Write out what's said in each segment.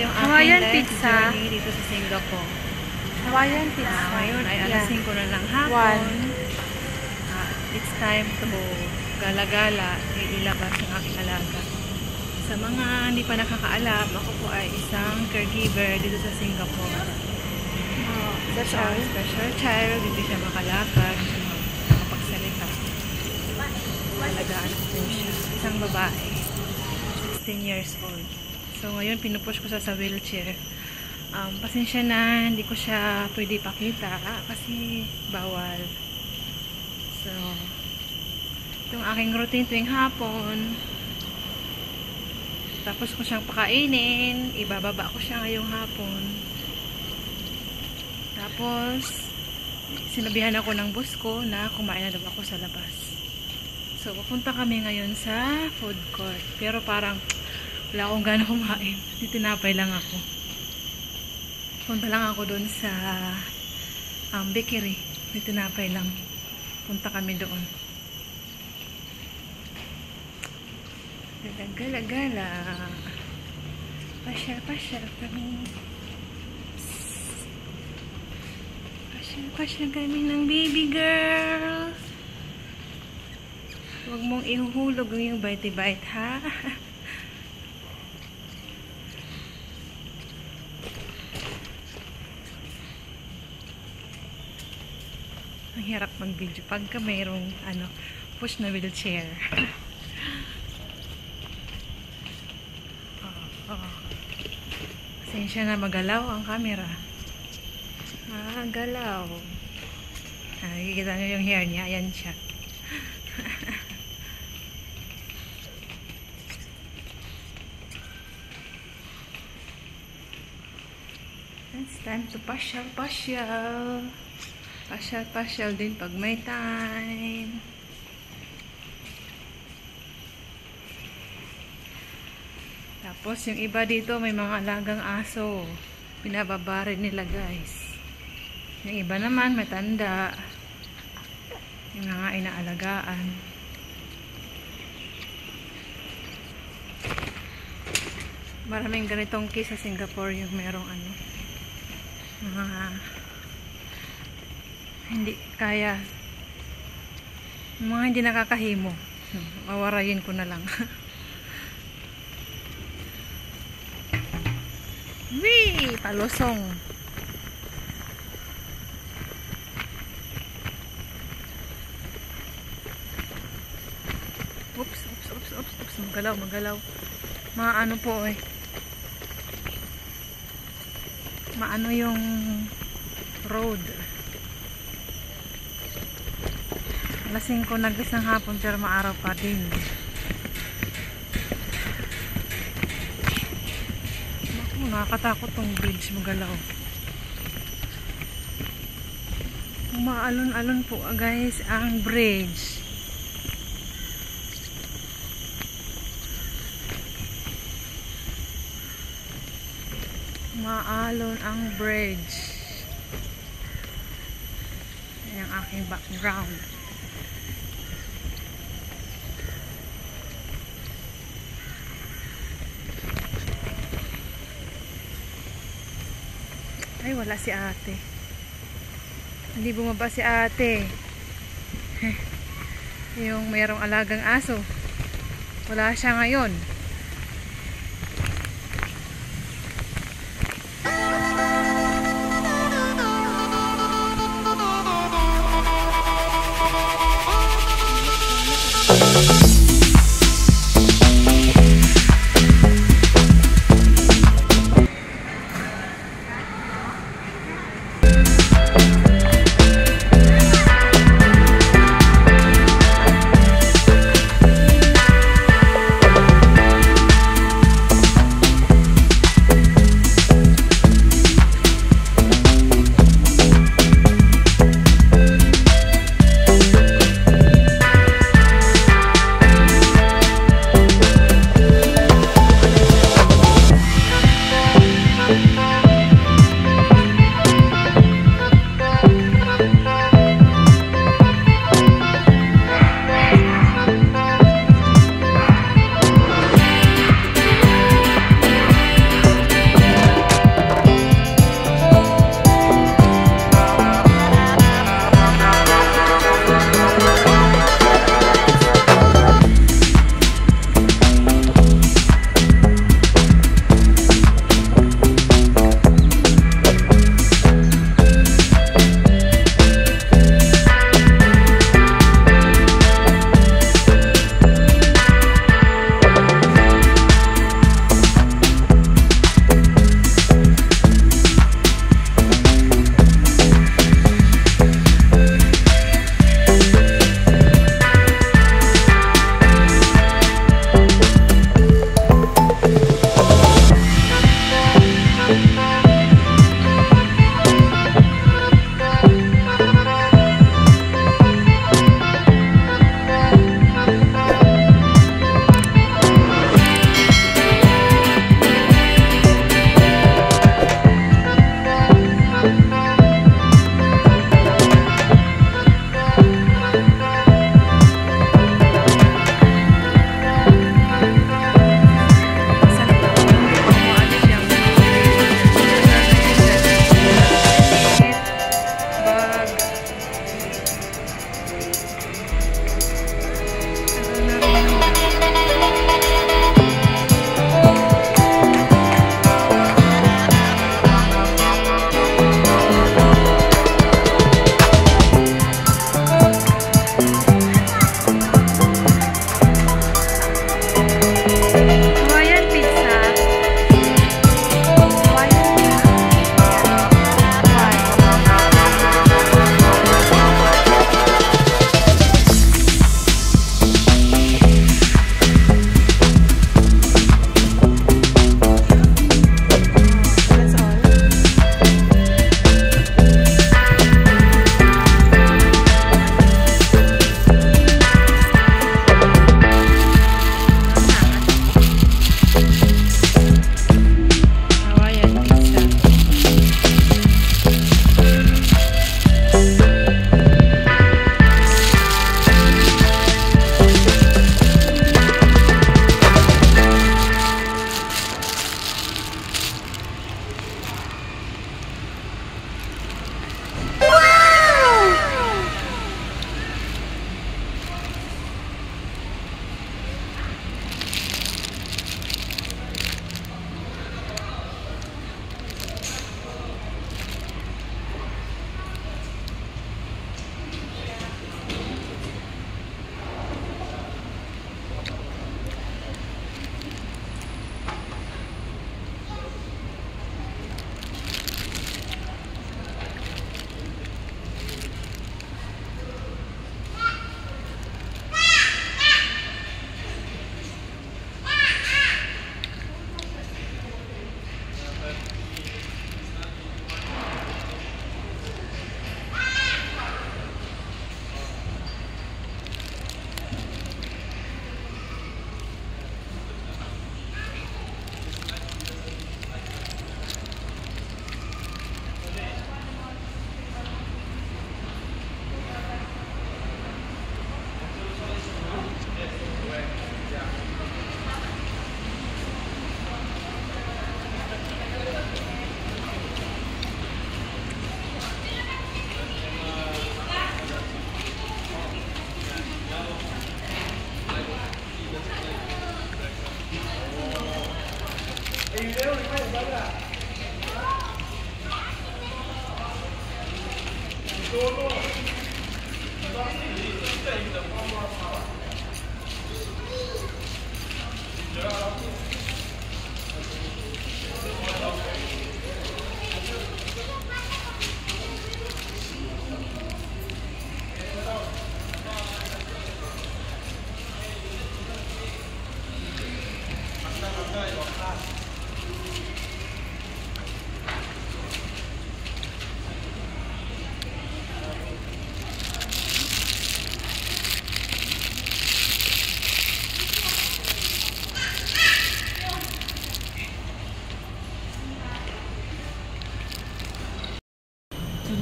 yung aking Hawaiian life pizza. journey dito sa Singapore. Hawaiian pizza. Ngayon ay alas 5 na ng One. hapon. It's time to gala-gala, ilabas ang aking alaga. Sa mga hindi pa nakakaalam, ako po ay isang caregiver dito sa Singapore. Special child, hindi siya makalakad, hindi siya makapagsalita. Alagaan ko po siya. Isang babae, 16 years old. So ngayon pinupush ko sa wheelchair. Pasensya na, hindi ko siya pwede pakita kasi bawal. So, itong aking routine tuwing hapon. Tapos ko siyang pakainin, ibababa ko siya ngayong hapon. Tapos, sinabihan ako ng boss ko na kumain na daw ako sa labas. So, pupunta kami ngayon sa food court. Pero parang wala akong gana kumain. Tinapay lang ako. Punta lang ako doon sa bakery. Tinapay lang. Punta kami doon. Gala-gala. Pasyal kami. Pasyal kami ng baby girl. Huwag mong ihuhulog yung bite-bite, ha? Ang hirap mag-video pagka mayroong push na wheelchair. Pasensya na magalaw ang camera. Galaw. Nakikita nyo yung hair niya. Ayan siya. It's time to pasyal. Pasyal din pag may time. Tapos yung iba dito may mga alagang aso. Pinababa rin nila, guys. Yung iba naman matanda. Yung mga inaalagaan. Maraming ganitong case sa Singapore, yung merong mga hindi kaya, mga hindi nakakahimo. Mawarayin ko na lang. Wee! Palusong. Oops. Magalaw. Maano po maano yung road. Lasing ko nagis ng hapon pero maaraw pa din. Naku, nakakatakot tong bridge, magalaw. Umaalon-alon po, guys, ang bridge. Umaalon ang bridge. Yan ang aking background. Ay, wala si ate. Hindi bumaba si ate. Yung mayroong alagang aso. Wala siya ngayon.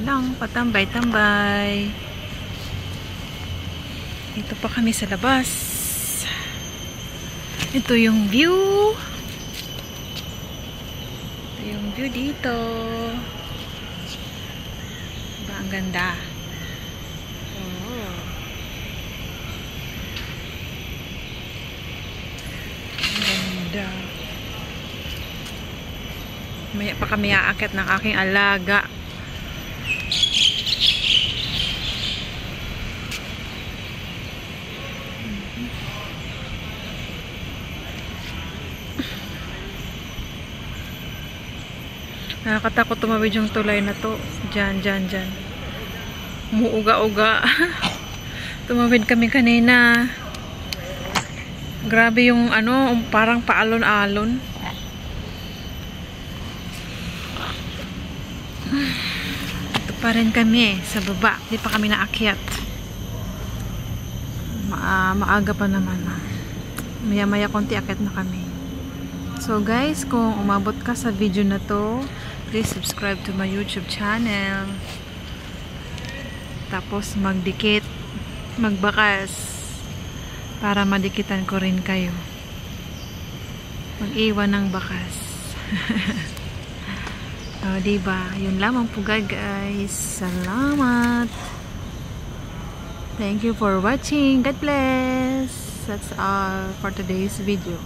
Lang, patambay-tambay. Ito pa kami sa labas. Ito yung view. Ito yung view dito. Diba, ang ganda. Oh. Ang ganda. Maya pa kami aakyat ng aking alaga. Nakakatakot tumawid yung tulay na to. Diyan. Muuga-uga. Tumawid kami kanina. Grabe yung ano, parang paalon-alon. Ito pa rin kami sa baba. Di pa kami naakyat. Maaga pa naman. Maya-maya konti akyat na kami. So guys, kung umabot ka sa video na to, please subscribe to my YouTube channel. Tapos magdikit, magbakas para madikitan ko rin kayo. Mag-iwan ng bakas. O, diba? Yun lamang po guys. Salamat. Thank you for watching. God bless. That's all for today's video.